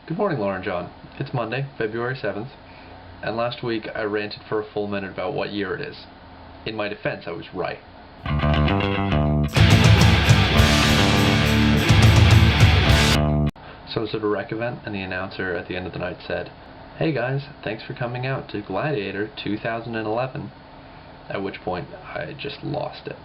Good morning, Laura and John. It's Monday, February 7th, and last week I ranted for a full minute about what year it is. In my defense, I was right. So I was at a rec event, and the announcer at the end of the night said, "Hey guys, thanks for coming out to Gladiator 2011. At which point, I just lost it.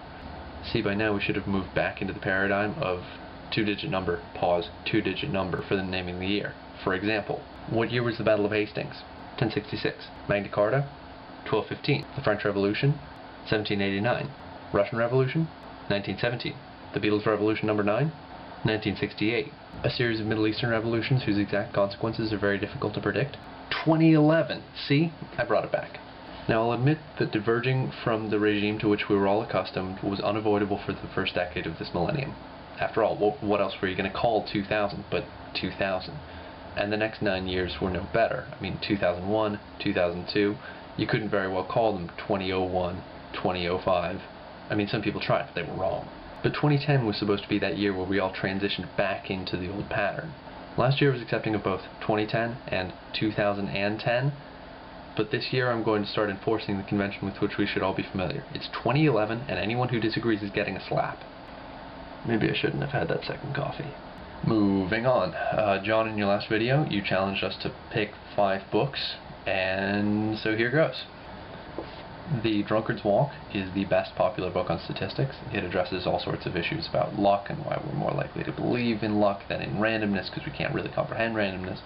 See, by now we should have moved back into the paradigm of two-digit number, pause, two-digit number for the naming the year. For example, what year was the Battle of Hastings? 1066. Magna Carta? 1215. The French Revolution? 1789. Russian Revolution? 1917. The Beatles' Revolution number 9? 1968. A series of Middle Eastern revolutions whose exact consequences are very difficult to predict? 2011. See? I brought it back. Now, I'll admit that diverging from the regime to which we were all accustomed was unavoidable for the first decade of this millennium. After all, what else were you going to call 2000 but 2000? And the next 9 years were no better. I mean, 2001, 2002, you couldn't very well call them 2001, 2005. I mean, some people tried, but they were wrong. But 2010 was supposed to be that year where we all transitioned back into the old pattern. Last year was accepting of both 2010 and 2010, but this year I'm going to start enforcing the convention with which we should all be familiar. It's 2011, and anyone who disagrees is getting a slap. Maybe I shouldn't have had that second coffee. Moving on. John, in your last video, you challenged us to pick 5 books, and so here goes. The Drunkard's Walk is the best popular book on statistics. It addresses all sorts of issues about luck and why we're more likely to believe in luck than in randomness, because we can't really comprehend randomness.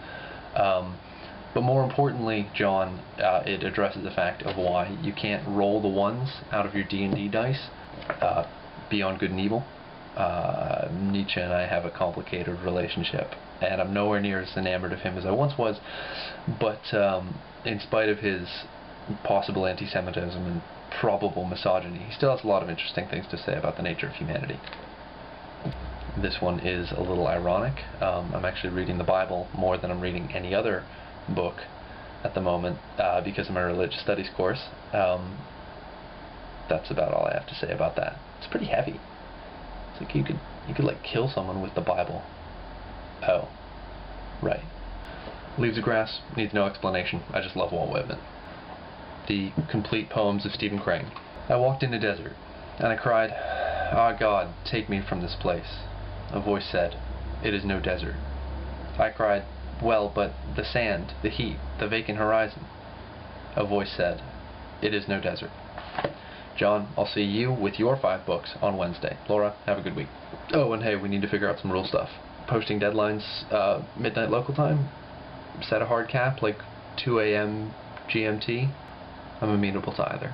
But more importantly, John, it addresses the fact of why you can't roll the ones out of your D&D dice beyond good and evil. Nietzsche and I have a complicated relationship, and I'm nowhere near as enamored of him as I once was, but in spite of his possible anti-Semitism and probable misogyny, he still has a lot of interesting things to say about the nature of humanity. This one is a little ironic. I'm actually reading the Bible more than I'm reading any other book at the moment because of my religious studies course. That's about all I have to say about that. It's pretty heavy. It's like you could like kill someone with the Bible. Oh, right. Leaves of Grass needs no explanation. I just love Walt Whitman. The complete poems of Stephen Crane. I walked in a desert, and I cried, "Ah, God, take me from this place." A voice said, "It is no desert." I cried, "Well, but the sand, the heat, the vacant horizon." A voice said, "It is no desert." John, I'll see you with your 5 books on Wednesday. Laura, have a good week. Oh, and hey, we need to figure out some rule stuff. Posting deadlines, midnight local time. Set a hard cap, like 2 a.m. GMT. I'm amenable to either.